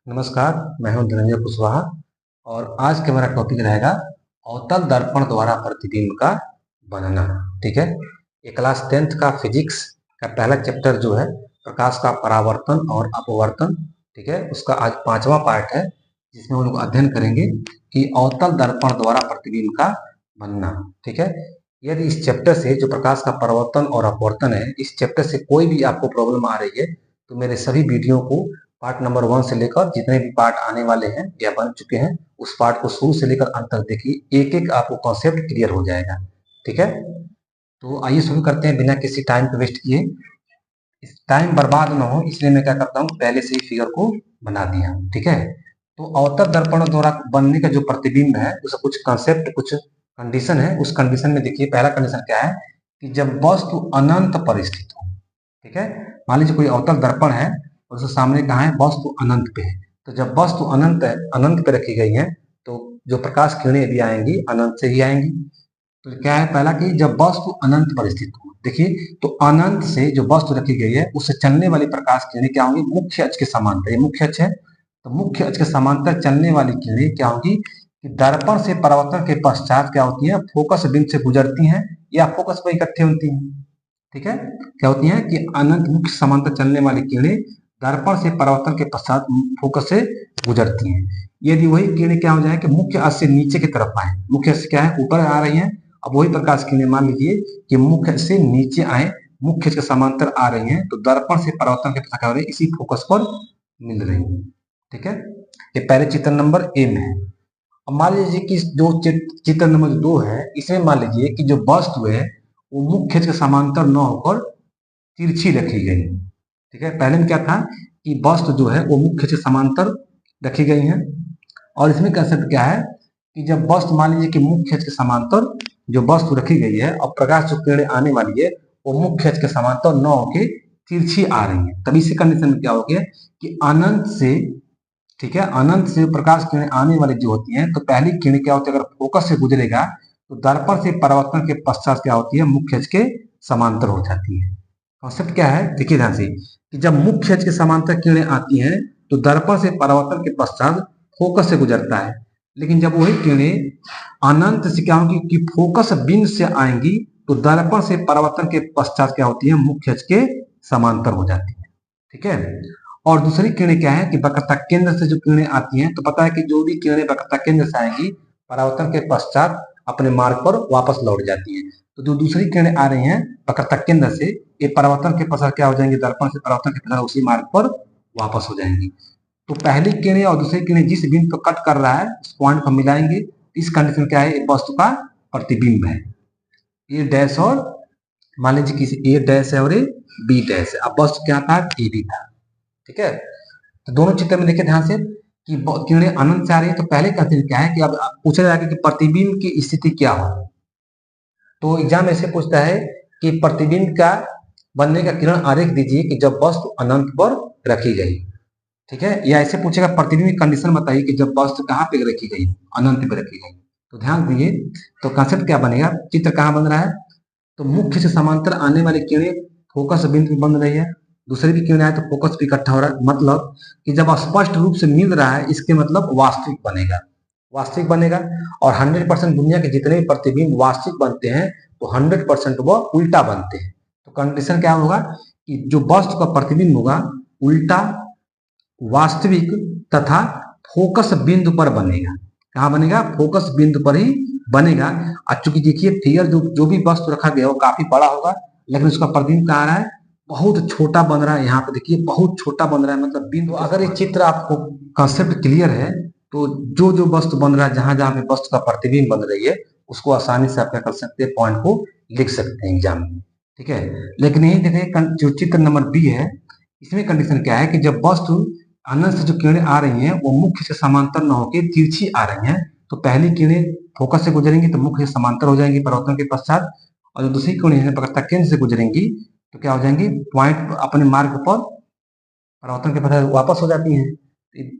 नमस्कार, मैं हूं धनंजय कुशवाहा और आज का मेरा टॉपिक रहेगा अवतल दर्पण द्वारा प्रतिबिंब का बनना। ठीक है, ये क्लास 10th का फिजिक्स का पहला चैप्टर जो है प्रकाश का परावर्तन और अपवर्तन। ठीक है, उसका आज 5वां पार्ट है जिसमें हम लोग अध्ययन करेंगे कि अवतल दर्पण द्वारा प्रतिबिंब का बनना। ठीक है, यदि इस चैप्टर से जो प्रकाश का परावर्तन और अपवर्तन है, इस चैप्टर से कोई भी आपको प्रॉब्लम आ रही है तो मेरे सभी वीडियो को पार्ट नंबर 1 से लेकर जितने भी पार्ट आने वाले हैं या बन चुके हैं उस पार्ट को शुरू से लेकर अंत तक देखिए, एक एक आपको कॉन्सेप्ट क्लियर हो जाएगा। ठीक है, तो आइए शुरू करते हैं बिना किसी टाइम को वेस्ट किए। इस टाइम बर्बाद ना हो इसलिए मैं क्या करता हूँ, पहले से ही फिगर को बना दिया। ठीक है, तो अवतल दर्पण द्वारा बनने का जो प्रतिबिंब है उसका कुछ कंसेप्ट, कुछ कंडीशन है। उस कंडीशन में देखिए, पहला कंडीशन क्या है कि जब वस्तु अनंत पर स्थित हो। ठीक है, मान लीजिए कोई अवतल दर्पण है और उसके सामने कहाँ है, वस्तु अनंत पे है। तो जब वस्तु अनंत है, अनंत पे रखी गई है तो जो प्रकाश किरणें भी आएंगी अनंत से ही आएंगी। तो क्या है पहला कि जब वस्तु अनंत पर स्थित हो, देखिए तो अनंत से जो वस्तु रखी गई है उससे चलने वाली प्रकाश किरणें क्या होंगी, मुख्य अक्ष के समांतर। ये मुख्य अक्ष है, तो मुख्य अक्ष के समांतर चलने वाली किरणें क्या होगी कि दर्पण से परावर्तन के पश्चात क्या होती है, फोकस बिंदु से गुजरती हैं या फोकस पर इकट्ठे होती हैं। ठीक है, क्या होती है कि अनंत मुख्य समांतर चलने वाली किरणें दर्पण से परावर्तन के पश्चात फोकस से गुजरती हैं। यदि वही किरणें क्या हो जाए कि मुख्य अक्ष से नीचे की तरफ आए, मुख्य अक्ष क्या है ऊपर आ रही है, अब वही प्रकाश किरणें मान लीजिए कि मुख्य से नीचे आए, मुख्य के समांतर आ रही हैं, तो दर्पण से परावर्तन के पश्चात इसी फोकस पर मिल रही है। ठीक है, ये पहले चित्र नंबर ए में है। अब मान लीजिए कि जो चित्र नंबर 2 है इसमें मान लीजिए कि जो वस्तु है वो मुख्य के समांतर न होकर तिरछी रखी गई। ठीक है, पहले में क्या था कि वस्तु जो है वो मुख्य से समांतर रखी गई है, और इसमें कंसेप्ट क्या है कि जब वस्तु मान लीजिए कि मुख्य के समांतर जो वस्तु रखी गई है और प्रकाश जो किरणें आने वाली है वो मुख्य के समांतर न होकर तिरछी आ रही है, तभी से कंडीशन में क्या हो गया कि अनंत से, ठीक है, अनंत से प्रकाश किरणें आने वाली जो होती हैं तो पहली किरण क्या होती है, अगर फोकस से गुजरेगा तो दर्पण से परावर्तन के पश्चात क्या होती है, मुख्य अक्ष के समांतर हो जाती है। कॉन्सेप्ट क्या है देखिए ध्यान से कि जब मुख्य अक्ष के समांतर किरणें आती हैं तो दर्पण से परावर्तन के पश्चात फोकस से गुजरता है, लेकिन जब वही किरणें अनंत से क्या होगी कि फोकस बिंदु से आएंगी तो दर्पण से परावर्तन के पश्चात क्या होती है, मुख्य अक्ष के समांतर हो जाती है। ठीक है, और दूसरी किरणें क्या है कि वक्रता केंद्र से जो किरणें आती हैं, तो पता है कि जो भी किरणें वक्रता केंद्र से आएंगी परावर्तन के पश्चात अपने मार्ग पर वापस लौट जाती हैं। तो जो दूसरी किरणें आ रही हैं वक्रता केंद्र से, ये परावर्तन के पश्चात क्या हो जाएंगे, दर्पण से परावर्तन के पश्चात उसी मार्ग पर वापस हो जाएंगी। तो पहली किरणें और दूसरी किरणें जिस बिंदु पर कट कर रहा है उस पॉइंट पर मिलाएंगे। इस कंडीशन क्या है, वस्तु का प्रतिबिंब है। ए डैश और मान लीजिए किसी ए डैश है और ए बी डैश है। अब वस्तु क्या था, ए बी था। ठीक है, तो दोनों चित्र में देखिए ध्यान से कि किरणें अनंत से आ रही है, तो पहले कंडीशन क्या है कि अब पूछा जाएगा कि प्रतिबिंब की स्थिति क्या हो। तो एग्जाम ऐसे पूछता है कि प्रतिबिंब का बनने का किरण आरेख दीजिए कि जब वस्तु अनंत पर रखी गई। ठीक है, या ऐसे पूछेगा प्रतिबिंब की कंडीशन बताइए कि जब वस्तु कहाँ पे रखी गई, अनंत पे रखी गई। तो ध्यान दीजिए, तो कंसेप्ट क्या बनेगा, चित्र कहाँ बन रहा है, तो मुख्य से समांतर आने वाली किरणें फोकस बिंदु बन रही है, दूसरी भी किरण आए तो फोकस भी इकट्ठा हो रहा है। मतलब कि जब स्पष्ट रूप से मिल रहा है इसके मतलब वास्तविक बनेगा, वास्तविक बनेगा। और 100% दुनिया के जितने भी प्रतिबिंब वास्तविक बनते हैं तो 100% वो उल्टा बनते हैं। तो कंडीशन क्या होगा कि जो वस्तु का प्रतिबिंब होगा उल्टा, वास्तविक तथा फोकस बिंदु पर बनेगा। कहाँ बनेगा, फोकस बिंदु पर ही बनेगा। और चूंकि देखिए फिगर जो भी वस्तु रखा गया वो काफी बड़ा होगा, लेकिन उसका प्रतिबिंब कहाँ आ रहा है, बहुत छोटा बन रहा है। यहाँ पे देखिए बहुत छोटा बन रहा है, मतलब बिंदु। अगर ये चित्र आपको कंसेप्ट क्लियर है तो जो जो वस्तु बन रहा है, जहां जहां पे वस्तु का प्रतिबिंब बन रही है उसको आसानी से आप क्या कर सकते हैं, पॉइंट को लिख सकते हैं एग्जाम में। ठीक है, लेकिन यही देखिए जो चित्र नंबर बी है इसमें कंडीशन क्या है कि जब वस्तु अनंत से जो किरणें आ रही हैं वो मुख्य से समांतर न होकर तिरछी आ रही हैं, तो पहली किरणें फोकस से गुजरेंगी तो मुख्य से समांतर हो जाएंगी परावर्तन के पश्चात, और जो दूसरी किरणें वक्रता केंद्र से गुजरेंगी तो क्या हो जाएंगी, पॉइंट अपने मार्ग पर परावर्तन के पश्चात वापस हो जाती हैं।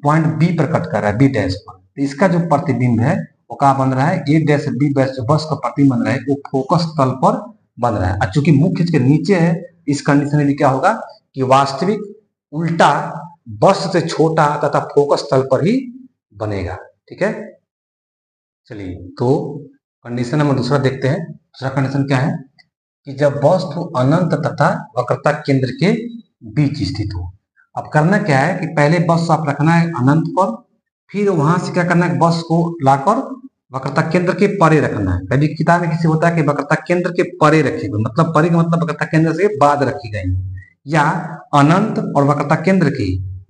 पॉइंट बी पर कट कर रहा है, बी डैश पर। तो इसका जो प्रतिबिंब है वो कहाँ बन रहा है, ए डैश बी डैश जो वस्तु का प्रतिबिंब बन रहा है वो फोकस तल पर बन रहा है। और चूंकि मुख्य के नीचे है, इस कंडीशन में क्या होगा कि वास्तविक उल्टा वस्तु से छोटा तथा फोकस तल पर ही बनेगा। ठीक है, चलिए तो कंडीशन नंबर दूसरा देखते हैं। दूसरा कंडीशन क्या है कि जब वस्तु अनंत तथा वक्रता केंद्र के बीच स्थित हो। अब करना क्या है कि पहले वस्तु आप रखना है अनंत पर, फिर वहां से क्या करना है, वस्तु को लाकर वक्रता केंद्र के परे रखना है। कभी किताब में किसी होता है कि वक्रता केंद्र के परे रखी गई, मतलब परे का मतलब वक्रता केंद्र से बाद रखी गई, या अनंत और वक्रता केंद्र के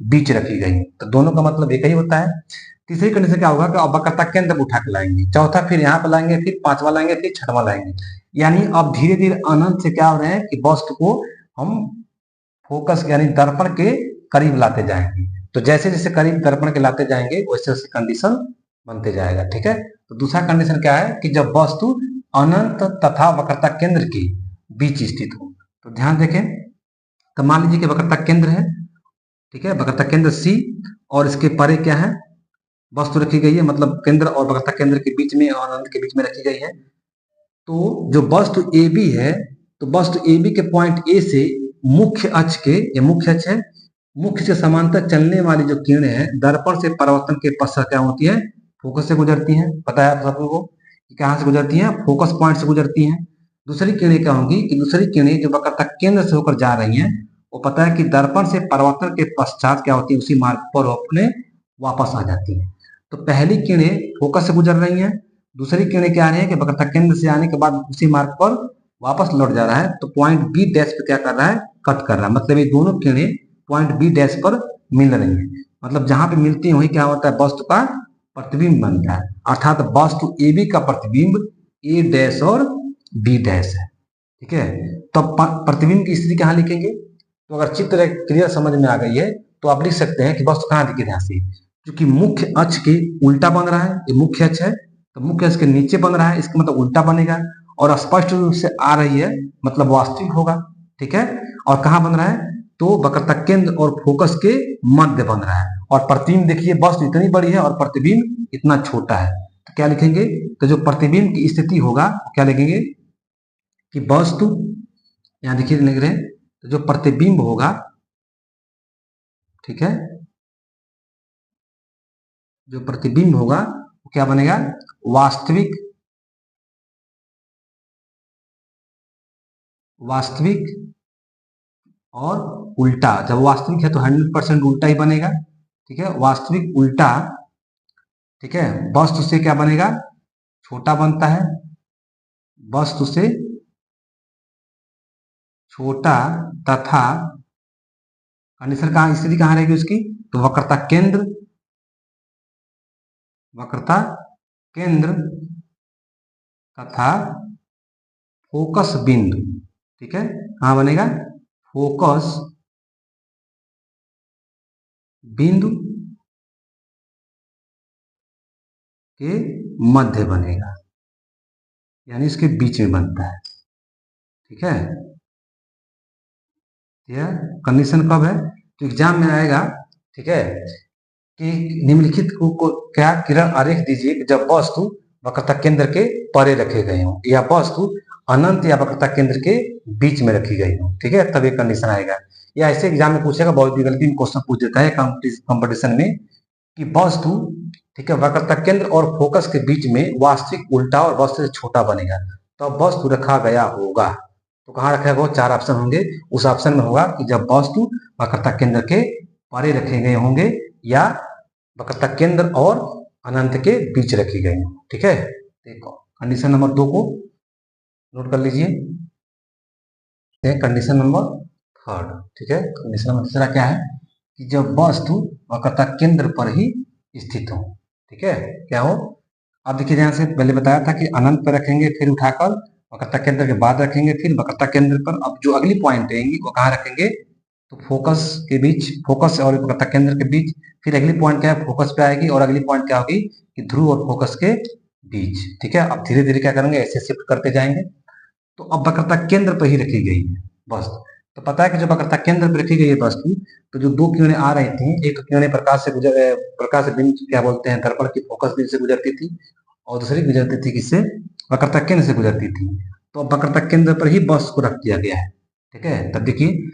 बीच रखी गई, तो दोनों का मतलब एक ही होता है। तीसरी कंडीशन क्या होगा कि अब वक्रता केंद्र उठा के लाएंगे, चौथा फिर यहाँ पे लाएंगे, फिर पांचवा लाएंगे, फिर छठवां लाएंगे। यानी अब धीरे धीरे अनंत से क्या हो रहे हैं कि वस्तु को हम फोकस यानी दर्पण के करीब लाते जाएंगे। तो जैसे जैसे करीब दर्पण के लाते जाएंगे वैसे वैसे कंडीशन बनते जाएगा। ठीक है, तो दूसरा कंडीशन क्या है कि जब वस्तु अनंत तथा वक्रता केंद्र के बीच स्थित हो। तो ध्यान देखें, तो मान लीजिए कि वक्रता केंद्र है, ठीक है, वक्रता केंद्र सी, और इसके परे क्या है, वस्तु रखी गई है, मतलब केंद्र और वक्रता केंद्र के बीच में और अनंत के बीच में रखी गई है। तो जो वस्तु ए बी है, तो वस्तु ए बी के पॉइंट ए से मुख्य अक्ष के, ये मुख्य अक्ष है, मुख्य से समांतर चलने वाली जो किरणें हैं दर्पण से परावर्तन के पश्चात क्या होती है, फोकस से गुजरती हैं। पता है आप सबको कि कहाँ से गुजरती हैं, फोकस पॉइंट से गुजरती हैं। दूसरी किरणें क्या होंगी कि दूसरी किरणें जो वक्रता केंद्र से होकर जा रही हैं, वो पता है कि दर्पण से परावर्तन के पश्चात क्या होती है, उसी मार्ग पर अपने वापस आ जाती है। तो पहली किरणें फोकस से गुजर रही हैं, दूसरी किरणें क्या आ रही है कि वक्रता केंद्र से आने के बाद उसी मार्ग पर वापस लौट जा रहा है, तो पॉइंट बी डैश पे क्या कर रहा है, कट कर रहा है। मतलब ये दोनों किरणें पॉइंट बी डैश पर मिल रही है, मतलब जहां पे मिलती है वही क्या होता है, वस्तु का प्रतिबिंब बनता है। अर्थात वस्तु ए बी का प्रतिबिंब ए डैश और बी डैश है। ठीक है, तो प्रतिबिंब की स्थिति कहाँ लिखेंगे, तो अगर चित्र क्लियर समझ में आ गई है तो आप लिख सकते हैं कि वस्तु कहाँ दिखे ध्यान से, क्योंकि मुख्य अक्ष के उल्टा बन रहा है, ये मुख्य अक्ष है, तो मुख्य अक्ष के नीचे बन रहा है, इसका मतलब उल्टा बनेगा, और स्पष्ट रूप से आ रही है मतलब वास्तविक होगा। ठीक है, और कहाँ बन रहा है, तो वक्रता केंद्र और फोकस के मध्य बन रहा है, और प्रतिबिंब देखिए वस्तु इतनी बड़ी है और प्रतिबिंब इतना छोटा है, तो क्या लिखेंगे, तो जो प्रतिबिंब की स्थिति होगा क्या लिखेंगे कि वस्तु, यहां देखिए लिख रहे हैं, तो जो प्रतिबिंब होगा, ठीक है, जो प्रतिबिंब होगा वो क्या बनेगा, वास्तविक, वास्तविक और उल्टा। जब वास्तविक है तो 100% उल्टा ही बनेगा। ठीक है, वास्तविक उल्टा, ठीक है, वस्तु से क्या बनेगा, छोटा बनता है, वस्तु से छोटा तथा कंडीशन कहाँ, स्थिति कहाँ रहेगी उसकी, तो वक्रता केंद्र, वक्रता केंद्र तथा फोकस बिंदु। ठीक है, कहाँ बनेगा, फोकस बिंदु के मध्य बनेगा, यानी इसके बीच में बनता है। ठीक है, यह कंडीशन कब है, तो एग्जाम में आएगा। ठीक है, कि निम्नलिखित को क्या किरण आरेख दीजिए कि जब वस्तु वक्रता केंद्र के परे रखे गए हो, या वस्तु अनंत या वक्रता केंद्र के बीच में रखी गई हो। ठीक है, तब ये कंडीशन आएगा। या ऐसे एग्जाम में पूछेगा, बहुत विकल्प में क्वेश्चन पूछ देता है कंपटीशन में कि वस्तु, ठीक है, वक्रता केंद्र और फोकस के बीच में वास्तविक उल्टा और वस्तु से छोटा बनेगा, तो वस्तु रखा गया होगा। तो कहाँ रखा गया, चार ऑप्शन होंगे, उस ऑप्शन में होगा कि जब वस्तु वक्रता केंद्र के परे रखे गए होंगे, या वक्रता केंद्र और अनंत के बीच रखी गई हो। ठीक है, देखो कंडीशन नंबर 2 को नोट कर लीजिए। Condition number 3। ठीक है, कंडीशन नंबर 3 क्या है कि जब वस्तु वक्रता केंद्र पर ही स्थित हो। ठीक है, क्या हो, अब देखिए ध्यान से, पहले बताया था कि अनंत पर रखेंगे, फिर उठाकर वक्रता केंद्र के बाद रखेंगे, फिर वक्रता केंद्र पर। अब जो अगली पॉइंट रहेंगी वो कहाँ रखेंगे, तो फोकस के बीच, फोकस और वक्रता केंद्र के बीच। फिर अगली पॉइंट क्या है, फोकस पे आएगी, और अगली पॉइंट क्या होगी कि ध्रुव और फोकस के बीच। ठीक है, अब धीरे धीरे क्या करेंगे, ऐसे शिफ्ट करते जाएंगे। तो अब वक्रता केंद्र पर ही रखी गई है वस्तु। तो पता है कि जो वक्रता केंद्र पर रखी गई है वस्तु, तो जो दो किरणें आ रही थी, एक तो किरणें प्रकाश बिंदु क्या बोलते हैं, दर्पण की फोकस बिंदु से गुजरती थी, और दूसरी गुजरती थी किससे, वक्रता केंद्र से गुजरती थी। तो अब वक्रता केंद्र पर ही वस्तु को रख दिया गया है। ठीक है, तब देखिए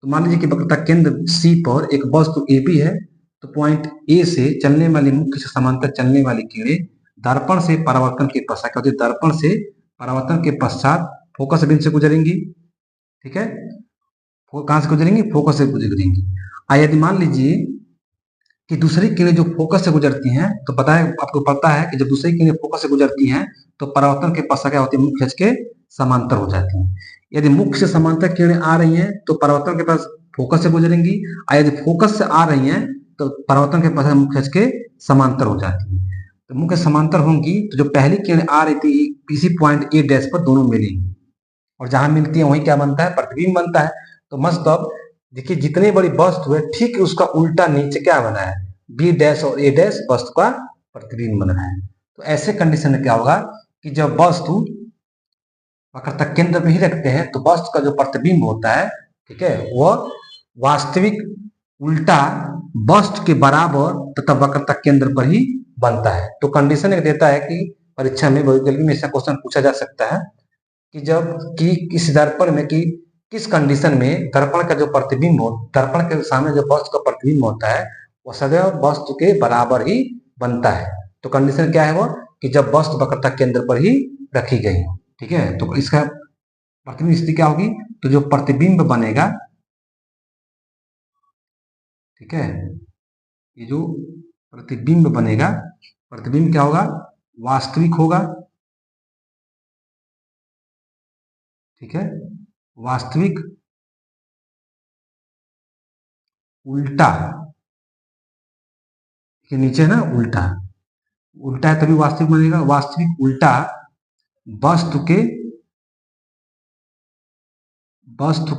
तो मान लीजिए कि वक्रता केंद्र सी पर एक वस्तु ए बी है, तो पॉइंट ए से चलने वाली मुख्य से समांतर चलने वाली किरणें दर्पण से परावर्तन के पश्चात, क्या होती है, दर्पण से परावर्तन के पश्चात फोकस बिंदु से गुजरेंगी। ठीक है, कहां से गुजरेंगी, फोकस से गुजरेंगी। यदि मान लीजिए कि दूसरी किरणें जो फोकस से गुजरती हैं, तो पता है, आपको पता है कि जब दूसरी किरणें फोकस से गुजरती हैं तो परावर्तन के पश्चात क्या होती है, मुख्य अक्ष के समांतर हो जाती हैं। यदि मुख्य से समांतर किरणें आ रही हैं तो परावर्तन के पास फोकस से गुजरेंगी, और यदि फोकस से आ रही हैं तो परावर्तन के पश्चात मुख्य अक्ष के समांतर हो जाती हैं। तो मुख्य समांतर होंगी तो जो पहली किरण आ रही थी इसी पॉइंट ए डैश पर दोनों मिलेंगी, और जहां मिलती है वहीं क्या बनता है, प्रतिबिंब बनता है। तो मतलब देखिए, जितनी बड़ी वस्तु है ठीक उसका उल्टा नीचे क्या बना है, बी डैश और ए डैश वस्तु का प्रतिबिंब बन रहा है। तो ऐसे कंडीशन में क्या होगा कि जब वस्तु वक्रता केंद्र पे ही रखते हैं तो वस्तु का जो प्रतिबिंब होता है, ठीक है, वह वास्तविक उल्टा वस्तु के बराबर तथा वक्रता केंद्र पर ही बनता है। तो कंडीशन एक देता है कि परीक्षा में बहुविकल्पी में ऐसा क्वेश्चन पूछा जा सकता है कि जब कि इस दर्पण में कि किस कंडीशन में दर्पण का जो प्रतिबिंब हो, दर्पण के सामने जो वस्तु का प्रतिबिंब होता है वह सदैव वस्तु के बराबर ही बनता है। तो कंडीशन क्या है वो, कि जब वस्तु वक्रता केंद्र पर ही रखी गई हो। ठीक है, तो इसका प्रतिबिंब स्थिति क्या होगी, तो जो प्रतिबिंब बनेगा, ठीक है, ये जो प्रतिबिंब बनेगा, प्रतिबिंब क्या होगा, वास्तविक होगा। ठीक है, वास्तविक उल्टा, के नीचे ना उल्टा, उल्टा है तभी वास्तविक बनेगा, वास्तविक उल्टा वस्तु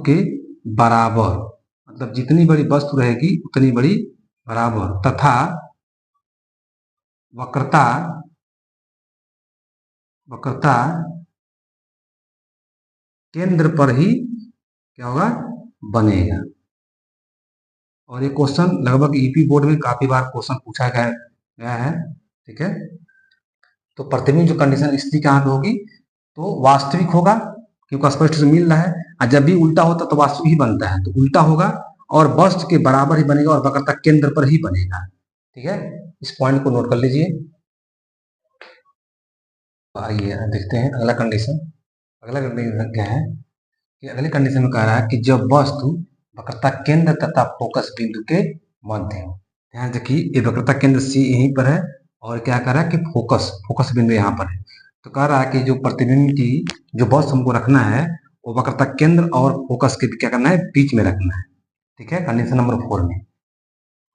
के बराबर, मतलब जितनी बड़ी वस्तु रहेगी उतनी बड़ी बराबर, तथा वक्रता केंद्र पर ही क्या होगा, बनेगा। और ये क्वेश्चन लगभग ईपी बोर्ड में काफी बार क्वेश्चन पूछा गया है। ठीक है, तो प्रतिबिंब जो कंडीशन स्थिति कहाँ पे होगी, तो वास्तविक होगा क्योंकि स्पष्ट से मिल रहा है, और जब भी उल्टा होता तो वास्तविक ही बनता है, तो उल्टा होगा और वस्तु के बराबर ही बनेगा और वक्रता केंद्र पर ही बनेगा। ठीक है, इस पॉइंट को नोट कर लीजिए। आइए देखते हैं अगला कंडीशन। अगला कंडीशन क्या है कि अगले कंडीशन में कह रहा है कि जब वस्तु वक्रता केंद्र तथा फोकस बिंदु के मध्य हो। ध्यान देखिए, ये वक्रता केंद्र सी यहीं पर है और क्या कह रहा है कि फोकस बिंदु यहाँ पर है। तो कह रहा है कि जो प्रतिबिंब की जो वस्तु हमको रखना है वो वक्रता केंद्र और फोकस के क्या करना है, बीच में रखना है। ठीक है, कंडीशन नंबर 4 में।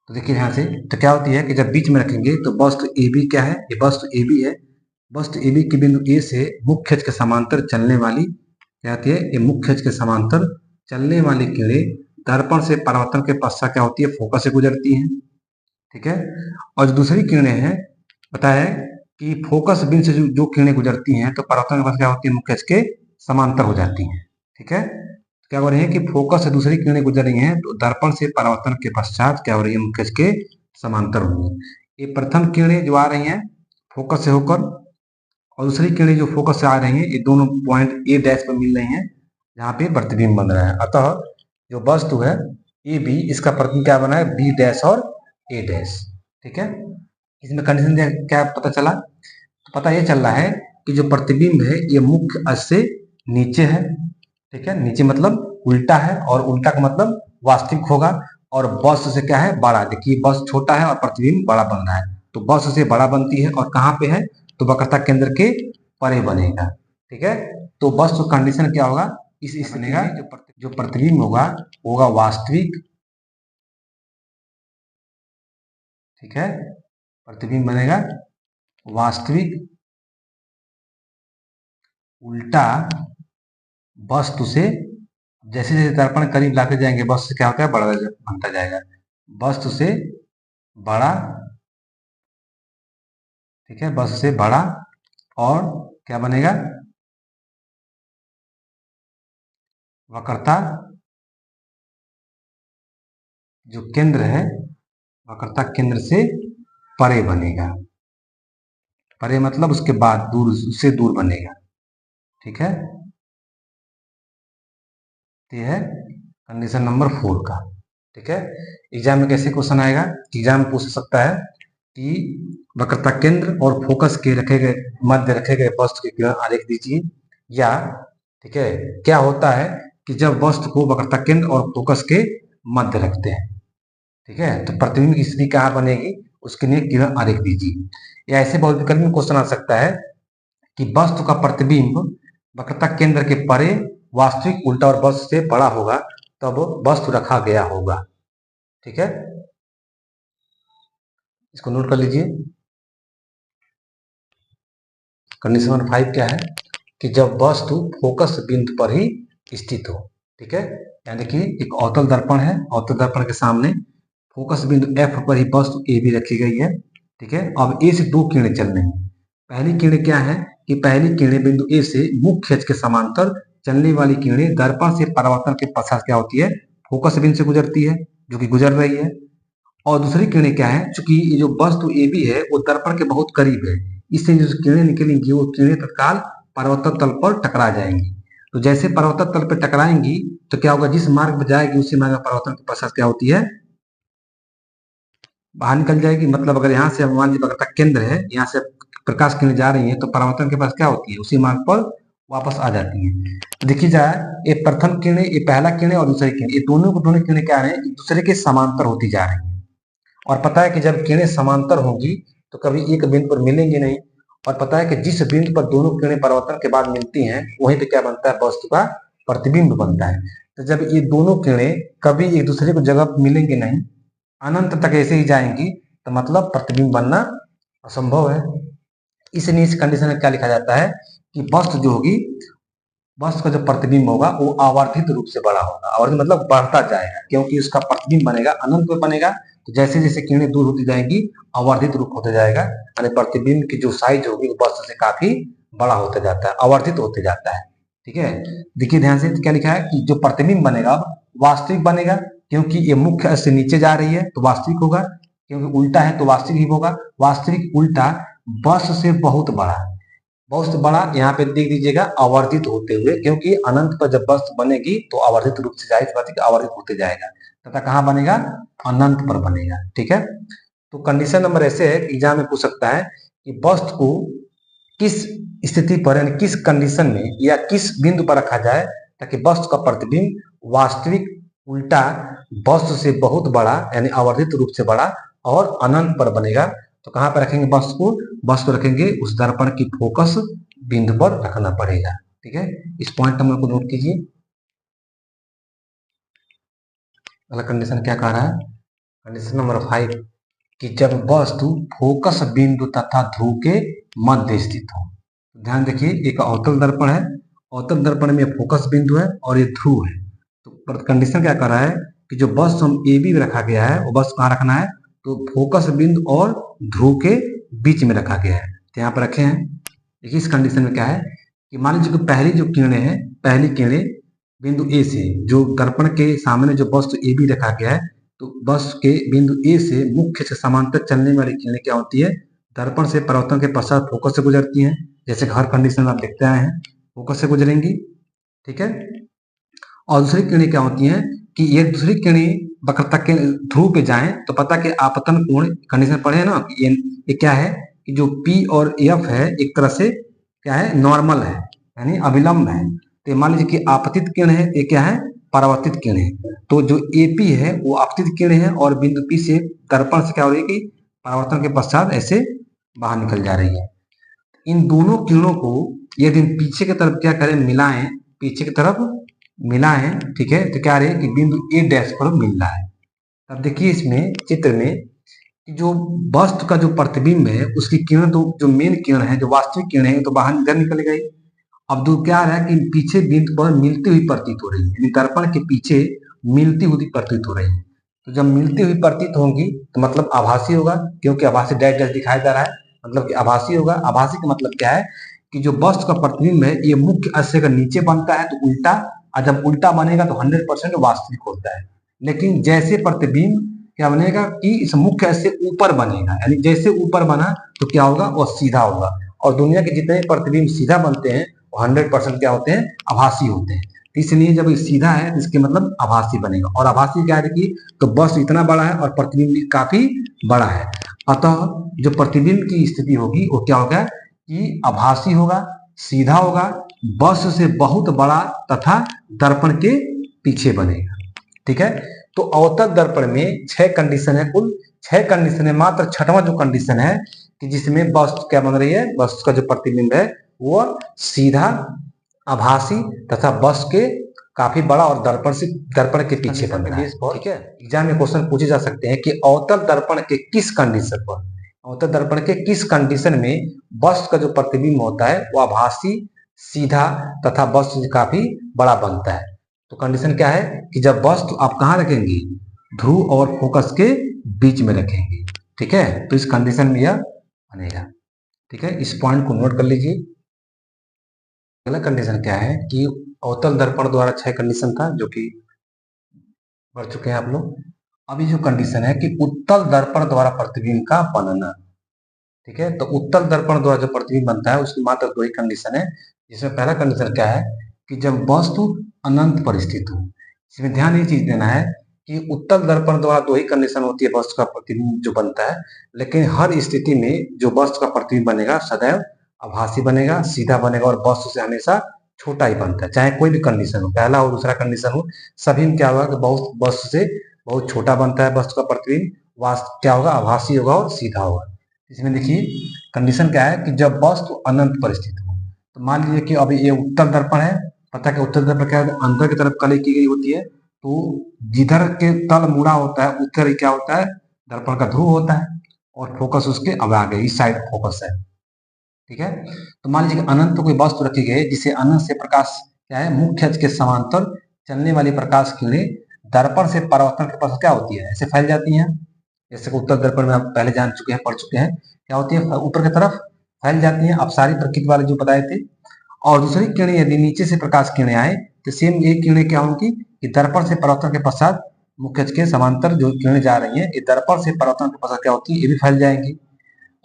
तो देखिए यहाँ से, तो क्या होती है कि जब बीच में रखेंगे तो वस्तु ए बी क्या है, ये वस्तु ए बी है। वस्तु ए बी के बिंदु ए से मुख्य अक्ष के समांतर चलने वाली क्या होती है, ये मुख्य अक्ष के समांतर चलने वाली किरणें दर्पण से परावर्तन के पश्चात क्या होती है, फोकस से गुजरती हैं। ठीक है, और जो दूसरी किरणें हैं, पता है कि फोकस बिंदु से जो किरणें गुजरती हैं तो परावर्तन के पश्चात क्या होती है, मुख्य अक्ष के समांतर हो जाती हैं। ठीक है, क्या हो रही है कि फोकस से दूसरी किरणें गुजर रही हैं तो दर्पण से परावर्तन के पश्चात क्या हो रही है, मुख्य अक्ष के समांतर हो रही है। ये प्रथम किरणें जो आ रही हैं फोकस से होकर, और दूसरी किरणें जो फोकस से आ रही हैं, ये दोनों पॉइंट ए डैश पर मिल रही हैं जहाँ पे प्रतिबिंब बन रहा है। अतः जो वस्तु है ए बी, इसका प्रतिबिंब क्या बना है, बी डैश और ए डैश। ठीक है, इसमें कंडीशन क्या पता चला, तो पता ये चल रहा है कि जो प्रतिबिंब है ये मुख्य अक्ष से नीचे है। ठीक है, नीचे मतलब उल्टा है, और उल्टा का मतलब वास्तविक होगा, और वस्तु से क्या है, बड़ा। देखिए वस्तु छोटा है और प्रतिबिंब बड़ा बन रहा है, तो वस्तु से बड़ा बनती है और कहाँ पे है, तो वक्रता केंद्र के परे बनेगा। ठीक है, तो वस्तु कंडीशन क्या होगा, इस स्थिति में जो प्रतिबिंब होगा वास्तविक। ठीक है, प्रतिबिंब बनेगा वास्तविक उल्टा वस्तु से, जैसे जैसे दर्पण करीब लाते जाएंगे वस्तु से क्या होता है, बड़ा बनता जाएगा, वस्तु से बड़ा। ठीक है, वस्तु से बड़ा, और क्या बनेगा, वक्रता जो केंद्र है, वक्रता केंद्र से परे बनेगा। परे मतलब उसके बाद दूर, उससे दूर बनेगा। ठीक है, ये है कंडीशन नंबर 4 का। ठीक है, एग्जाम में कैसे क्वेश्चन आएगा, एग्जाम में पूछ सकता है कि वक्रता केंद्र और फोकस के रखे गए मध्य रखे गए वस्तु के किरण आरेख दीजिए, या ठीक है क्या होता है कि जब वस्तु को वक्रता केंद्र और फोकस के मध्य रखते हैं, ठीक है, तो प्रतिबिंब की स्थिति कहाँ बनेगी, उसके लिए किरण आरेख दीजिए। या ऐसे बहुत विकल्प में क्वेश्चन आ सकता है कि वस्तु का प्रतिबिंब वक्रता केंद्र के परे वास्तविक उल्टा और वस्तु से बड़ा होगा तब वस्तु रखा गया होगा। ठीक है, इसको नोट कर लीजिए। कंडीशन नंबर 5 क्या है कि जब वस्तु फोकस बिंदु पर ही स्थित हो। ठीक है, यानी कि एक अवतल दर्पण है, अवतल दर्पण के सामने फोकस बिंदु F पर ही वस्तु ए भी रखी गई है। ठीक है, अब ए से दो किरणें चल रही हैं। पहली किरणें क्या है कि पहली किरणें बिंदु ए से मुख्य अक्ष के समांतर चलने वाली किरणें दर्पण से परावर्तन के पश्चात क्या होती है, फोकस बिंदु से गुजरती है, जो कि गुजर रही है। और दूसरी किरणें क्या है, चूंकि ये जो वस्तु ए बी है वो दर्पण के बहुत करीब है, इससे जो किरणें निकलेंगी वो किरणें तत्काल परावर्तन तल पर टकरा जाएंगी। तो जैसे परावर्तन तल पर टकराएंगी तो क्या होगा, जिस मार्ग पर जाएगी उसी मार्ग में परावर्तन के पश्चात क्या होती है, बाहर निकल जाएगी। मतलब अगर यहाँ से मान लीजिए वक्रता केंद्र है, यहाँ से प्रकाश किरणें जा रही हैं तो परावर्तन के पास क्या होती है, उसी मार्ग पर वापस आ जाती है। तो देखिए जाए, ये प्रथम किरणें, ये पहला किरणें और दूसरी किरणें, ये दोनों को दोनों किरणें क्या है, एक दूसरे के समांतर होती जा रही है। और पता है कि जब किरणें समांतर होंगी तो कभी एक बिंदु पर मिलेंगी नहीं। और पता है कि जिस बिंदु पर दोनों किरणें परावर्तन के बाद मिलती हैं वहीं पे क्या बनता है, वस्तु का प्रतिबिंब बनता है। तो जब ये दोनों किरणें कभी एक दूसरे को जगह मिलेंगे नहीं, अनंत तक ऐसे ही जाएंगी, तो मतलब प्रतिबिंब बनना असंभव है। इसलिए इस कंडीशन में क्या लिखा जाता है कि वस्तु जो होगी, वस्तु का जो प्रतिबिंब होगा वो आवर्धित रूप से बड़ा होगा। आवर्धित मतलब बढ़ता जाएगा, क्योंकि उसका प्रतिबिंब बनेगा अनंत में बनेगा। तो जैसे जैसे किरणें दूर होती जाएंगी आवर्धित रूप होते जाएगा, यानी प्रतिबिंब की जो साइज होगी वो वस्तु से काफी बड़ा होता जाता है, आवर्धित होते जाता है। ठीक है, देखिए ध्यान से क्या लिखा है कि जो प्रतिबिंब बनेगा वास्तविक बनेगा, क्योंकि ये मुख्य अक्ष से नीचे जा रही है तो वास्तविक होगा, क्योंकि उल्टा है तो वास्तविक ही होगा। वास्तविक उल्टा वस्तु से बहुत बड़ा, बहुत बड़ा यहाँ पे देख दीजिएगा आवर्धित होते हुए, क्योंकि अनंत पर जब वस्तु बनेगी तो आवर्धित रूप से जाहिर बात है कि आवर्धित होते जाएगा, तथा कहाँ बनेगा, अनंत पर बनेगा। ठीक है, तो कंडीशन नंबर ऐसे है, एग्जाम में पूछ सकता है कि वस्तु को किस स्थिति पर यानी किस कंडीशन में या किस बिंदु पर रखा जाए ताकि वस्तु का प्रतिबिंब वास्तविक उल्टा वस्तु से बहुत बड़ा यानी आवर्धित रूप से बड़ा और अनंत पर बनेगा। तो कहाँ पर रखेंगे वस्तु को, वस्तु रखेंगे उस दर्पण की फोकस बिंदु पर रखना पड़ेगा। ठीक है, इस पॉइंट नंबर को नोट कीजिए। अगला कंडीशन क्या कह रहा है, कंडीशन नंबर 5 कि जब वस्तु फोकस बिंदु तथा ध्रुव के मध्य स्थित हो। ध्यान देखिए, एक अवतल दर्पण है, अवतल दर्पण में फोकस बिंदु है और ये ध्रुव है। तो कंडीशन क्या कर रहा है कि जो वस्तु हम ए बी में रखा गया है वो वस्तु कहाँ रखना है, तो फोकस बिंदु और ध्रुव के बीच में रखा गया है, तो यहाँ पर रखे हैं। देखिए इस कंडीशन में क्या है कि मान लीजिए कि पहली जो किरणें हैं, पहली किरणें बिंदु ए से, जो दर्पण के सामने जो वस्तु ए बी रखा गया है, तो वस्तु के बिंदु ए से मुख्य से समांतर चलने वाली किरणें क्या होती है, दर्पण से परावर्तन के पश्चात फोकस से गुजरती हैं। जैसे हर कंडीशन में आप देखते आए हैं फोकस से गुजरेंगी। ठीक है, और दूसरी किरणें क्या होती हैं कि ये दूसरी किरणें वक्रता के ध्रुव पे जाएं तो पता कि आपतन कोण कंडीशन पढ़े ना, ये क्या है कि जो P और F है एक तरह से क्या है, नॉर्मल है यानी अभिलंब है। तो मान लीजिए कि आपतित किरण है, ये क्या है, परावर्तित किरण है। तो जो AP है वो आपतित किरण है और बिंदु P से दर्पण से क्या हो रही है कि परावर्तन के पश्चात ऐसे बाहर निकल जा रही है। इन दोनों किरणों को यदि पीछे की तरफ क्या करें, मिलाएं, पीछे की तरफ मिलाएं, ठीक है, तो क्या रहे कि बिंदु ए डैश पर मिल रहा है। अब देखिए इसमें चित्र में जो वस्तु का जो प्रतिबिंब है उसकी किरण, तो जो मेन किरण है, जो वास्तविक किरण है तो बाहर इधर निकल गई। अब जो क्या रहा है कि पीछे बिंदु पर मिलती हुई प्रतीत हो रही है, यानी दर्पण के पीछे मिलती हुई प्रतीत हो रही है। तो जब मिलती हुई प्रतीत होंगी तो मतलब आभासी होगा, क्योंकि आभासी डैश डैश दिखाई दे रहा है, मतलब कि आभासी होगा। आभासी का मतलब क्या है कि जो वस्तु का प्रतिबिंब है ये मुख्य अक्ष से नीचे बनता है तो उल्टा, और जब उल्टा बनेगा तो 100% वास्तविक होता है। लेकिन जैसे प्रतिबिंब क्या बनेगा कि इस मुख्य अक्ष से ऊपर बनेगा, यानी जैसे ऊपर बना तो क्या होगा, वो सीधा होगा। और दुनिया के जितने प्रतिबिंब सीधा बनते हैं वो 100% क्या होते हैं, आभासी होते हैं। इसलिए जब ये सीधा है तो इसके मतलब आभासी बनेगा, और आभासी क्या है देखिए, तो वस्तु इतना बड़ा है और प्रतिबिंब भी काफी बड़ा है, अतः जो प्रतिबिंब की स्थिति होगी वो क्या होगा कि आभासी होगा, सीधा होगा, वस्तु से बहुत बड़ा तथा दर्पण के पीछे बनेगा। ठीक है, तो अवतल दर्पण में 6 कंडीशन है, कुल 6 कंडीशन है, मात्र छठवां जो कंडीशन है कि जिसमें वस्तु क्या बन रही है, वस्तु का जो प्रतिबिंब है वो सीधा, आभासी तथा वस्तु के काफी बड़ा और दर्पण के पीछे बन रहा है। ठीक है, एग्जाम में क्वेश्चन पूछे जा सकते हैं कि अवतल दर्पण के किस कंडीशन पर, अवतल दर्पण के किस कंडीशन में वस्तु का जो प्रतिबिंब होता है वो आभासी, सीधा तथा वस्तु से काफी बड़ा बनता है। तो कंडीशन क्या है कि जब वस्तु आप कहाँ रखेंगे, ध्रुव और फोकस के बीच में रखेंगे। ठीक है, तो इस कंडीशन में यह बनेगा। ठीक है, इस पॉइंट को नोट कर लीजिए। अगला कंडीशन क्या है कि अवतल दर्पण द्वारा 6 कंडीशन था जो कि पढ़ चुके हैं आप लोग। अभी जो कंडीशन है कि उत्तल दर्पण द्वारा प्रतिबिंब का बनना। ठीक है, तो उत्तल दर्पण द्वारा जो प्रतिबिंब बनता है उसकी मात्र 2 ही कंडीशन है, जिसमें पहला कंडीशन क्या है कि जब वस्तु अनंत पर स्थित हो। इसमें ध्यान ये चीज देना है कि उत्तल दर्पण द्वारा 2 ही कंडीशन होती है वस्तु का प्रतिबिंब जो बनता है, लेकिन हर स्थिति में जो वस्तु का प्रतिबिंब बनेगा सदैव आभासी बनेगा, सीधा बनेगा और वस्तु से हमेशा छोटा ही बनता है, चाहे कोई भी कंडीशन हो, पहला हो दूसरा कंडीशन हो, सभी में क्या होगा कि बहुत वस्तु से बहुत छोटा बनता है वस्तु का प्रतिबिंब, वास्तव क्या होगा, आभासी होगा और सीधा होगा। इसमें देखिए कंडीशन क्या है कि जब वस्तु अनंत पर स्थित हो। तो मान लीजिए कि अभी ये उत्तल दर्पण है, पता है कि उत्तल दर्पण क्या है, अंदर की तरफ कलई की गई होती है, तो जिधर के तल मुड़ा होता है उधर क्या होता है, दर्पण का ध्रुव होता है और फोकस उसके अब आगे इस साइड फोकस है। ठीक है, तो मान लीजिए कि अनंत पर कोई वस्तु रखी गई है जिसे अनंत से प्रकाश क्या है, मुख्य अक्ष के समांतर चलने वाली प्रकाश किरणें दर्पण से परावर्तन के पश्चात क्या होती है, ऐसे फैल जाती हैं। जैसे उत्तर दर्पण में आप पहले जान चुके हैं, पढ़ चुके हैं, क्या होती है, ऊपर की तरफ फैल जाती हैं, अपसारी प्रकृति वाले जो बताए थे। और दूसरी किरणें यदि नीचे से प्रकाश किरणें आए तो सेम ये किरणें क्या होंगी कि दर्पण से परावर्तन के पश्चात मुख्य अक्ष के समांतर जो किरणें जा रही हैं, ये दर्पण से परावर्तन के पश्चात क्या होती है, ये भी फैल जाएंगी।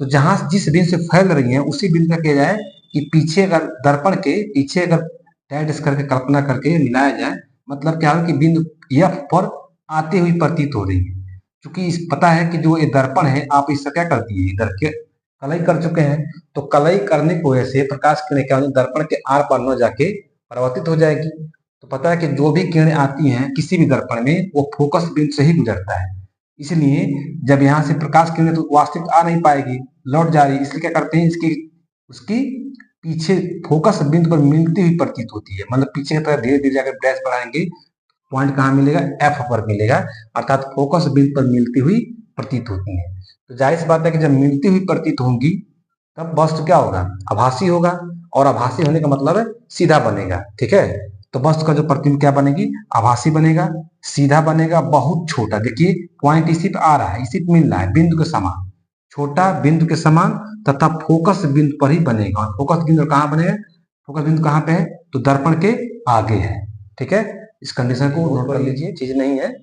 तो जहां जिस बिंदु से फैल रही है उसी बिंदु का किया जाए कि पीछे अगर दर्पण के पीछे अगर डैश करके कल्पना करके मिलाया जाए, मतलब क्या हो कि बिंदु एफ पर आते हुई प्रतीत हो रही है। क्योंकि पता है कि जो ये दर्पण है आप इससे क्या करती है, इधर के कलई कर चुके हैं, तो कलई करने की वजह से प्रकाश किरणें क्या होगी, दर्पण के आर पार न जाके परावर्तित हो जाएगी। तो पता है कि जो भी किरणें आती हैं किसी भी दर्पण में वो फोकस बिंदु से ही गुजरता है, इसलिए जब यहाँ से प्रकाश किरणें तो वास्तविक आ नहीं पाएगी, लौट जा रही, इसलिए क्या करते हैं इसकी उसकी पीछे फोकस बिंदु पर मिलती हुई प्रतीत होती है, मतलब पीछे की तरफ धीरे धीरे जाकर डैश बढ़ाएंगे, पॉइंट कहाँ मिलेगा, एफ पर मिलेगा, अर्थात फोकस बिंदु पर मिलती हुई प्रतीत होती है। तो जाहिर सी बात है कि जब मिलती हुई प्रतीत होंगी तब वस्तु क्या होगा, आभासी होगा, और आभासी होने का मतलब है सीधा बनेगा। ठीक है, तो वस्तु का जो प्रतिबिंब क्या बनेगी, आभासी बनेगा, सीधा बनेगा, बहुत छोटा, देखिए पॉइंट इसी पे आ रहा है, इसी पे मिल रहा है, बिंदु के समान, छोटा बिंदु के समान तथा फोकस बिंदु पर ही बनेगा। और फोकस बिंदु कहाँ बनेगा, फोकस बिंदु कहाँ पे है, तो दर्पण के आगे है। ठीक है, इस कंडीशन को नोट कर लीजिए, चीज नहीं है,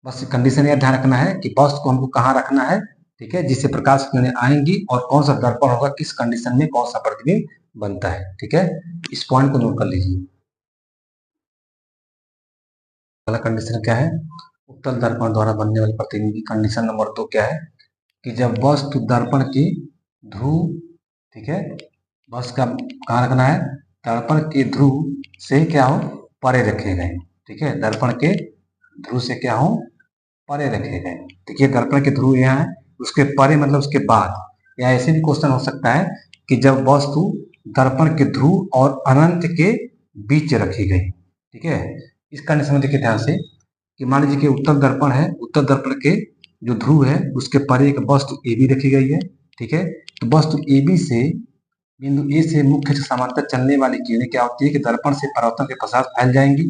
बस कंडीशन यह ध्यान रखना है कि वस्तु को हमको कहाँ रखना है। ठीक है, जिससे प्रकाश किरणें आएंगी और कौन सा दर्पण होगा, किस कंडीशन में कौन सा प्रतिबिंब बनता है। ठीक है, इस पॉइंट को नोट कर लीजिए। अगला कंडीशन क्या है, उत्तल दर्पण द्वारा बनने वाले प्रतिबिंब की कंडीशन नंबर 2 क्या है कि जब वस्तु दर्पण की ध्रुव, ठीक है, वस्तु का कहाँ रखना है, दर्पण के ध्रुव से क्या हो, परे रखे गए। ठीक है, दर्पण के ध्रुव से क्या हो, परे रखे गए। देखिए दर्पण के ध्रुव यहाँ है, उसके परे मतलब उसके बाद, या ऐसे भी क्वेश्चन हो सकता है कि जब वस्तु दर्पण के ध्रुव और अनंत के बीच रखी गई। ठीक है, इस कंडीशन में देखिए ध्यान से कि मान लीजिए कि उत्तर दर्पण है, उत्तर दर्पण के जो ध्रुव है उसके परे एक वस्तु ए बी रखी गई है। ठीक है, तो वस्तु ए बी से बिंदु ए से मुख्य से समांतर चलने वाली किरणें क्या होती है कि दर्पण से परावर्तन के पश्चात फैल जाएंगी,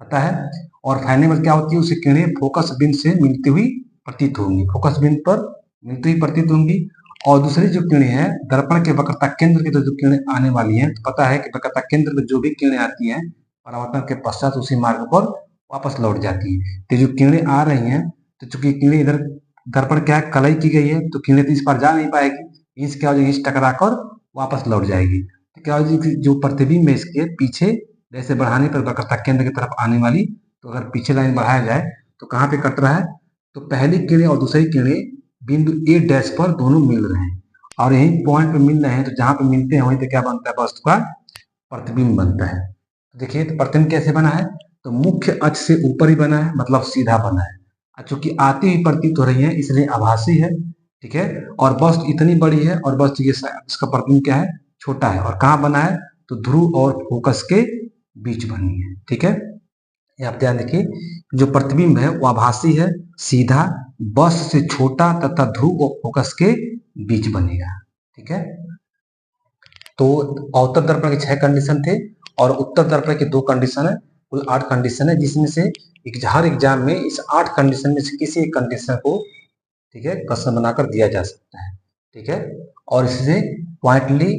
पता है, और फैलने पर क्या होती है, उसे किरणें फोकस बिंदु से मिलती हुई प्रतीत होंगी, फोकस बिंदु पर मिलती हुई प्रतीत होंगी। और दूसरी जो किरणें हैं दर्पण के वक्रता केंद्र की तो जो किरणें आने वाली हैं, तो पता है कि वक्रता केंद्र में जो भी किरणें आती हैं परावर्तन के पश्चात उसी मार्ग पर वापस लौट जाती है। तो जो किरणें आ रही हैं, तो चूंकि किरणें इधर दर्पण क्या है, कलई की गई है, तो किरणें तो इस पर जा नहीं पाएगी, इस क्या हो जाएगी, इस टकरा कर वापस लौट जाएगी। तो क्या हो जाएगी, जो प्रतिबिंब है इसके पीछे जैसे बढ़ाने पर वक्रता केंद्र की तरफ आने वाली, तो अगर पीछे लाइन बढ़ाया जाए तो कहाँ पे कट रहा है, तो पहली किरणें और दूसरी किरणें बिंदु ए डैश पर दोनों मिल रहे हैं और यही पॉइंट पे मिल रहे हैं, तो जहां पे मिलते हैं वहीं पे क्या बनता है, वस्तु का प्रतिबिंब बनता है। देखिए तो प्रतिबिंब कैसे बना है, तो मुख्य अक्ष से ऊपर ही बना है, मतलब सीधा बना है, चूंकि आती हुई प्रतीत हो रही है इसलिए आभासी है, ठीक है। और वस्तु इतनी बड़ी है और वस्तु ये इसका प्रतिबिंब क्या है, छोटा है। और कहाँ बना है, तो ध्रुव और फोकस के बीच बनी है, ठीक है। ये आप ध्यान देखिए, जो प्रतिबिंब है वो आभासी है, सीधा, वस्तु से छोटा तथा ध्रुव और फोकस के बीच बनेगा, ठीक है। तो अवतल दर्पण के 6 कंडीशन थे और उत्तल दर्पण के 2 कंडीशन है, कुल 8 कंडीशन है, जिसमें से हर एग्जाम में इस 8 कंडीशन में से किसी एक कंडीशन को, ठीक है, क्वेश्चन बनाकर दिया जा सकता है, ठीक है। और इससे पॉइंटली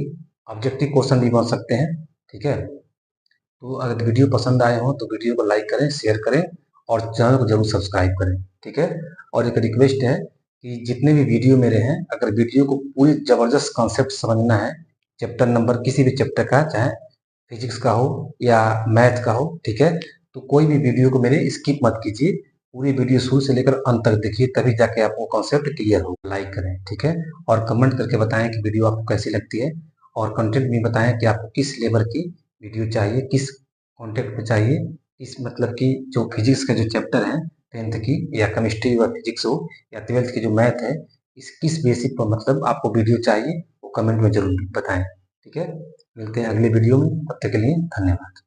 ऑब्जेक्टिव क्वेश्चन भी बन सकते हैं, ठीक है। तो अगर वीडियो पसंद आए हो तो वीडियो को लाइक करें, शेयर करें और चैनल को जरूर सब्सक्राइब करें, ठीक है। और एक रिक्वेस्ट है कि जितने भी वीडियो मेरे हैं, अगर वीडियो को पूरी जबरदस्त कॉन्सेप्ट समझना है, चैप्टर नंबर किसी भी चैप्टर का, चाहे फिजिक्स का हो या मैथ का हो, ठीक है, तो कोई भी वीडियो को मेरे स्किप मत कीजिए, पूरी वीडियो शुरू से लेकर अंत तक देखिए, तभी जाके आपको कॉन्सेप्ट क्लियर हो। लाइक करें, ठीक है, और कमेंट करके बताएं कि वीडियो आपको कैसी लगती है, और कंटेंट भी बताएं कि आपको किस लेवल की वीडियो चाहिए, किस कॉन्टेक्ट पे चाहिए, इस मतलब कि जो फिजिक्स के जो चैप्टर हैं 10th की, या केमिस्ट्री या फिजिक्स हो या 12th की जो मैथ है, इस किस बेसिक पर मतलब आपको वीडियो चाहिए, वो कमेंट में जरूर बताएं, ठीक है। मिलते हैं अगले वीडियो में, तब तक के लिए धन्यवाद।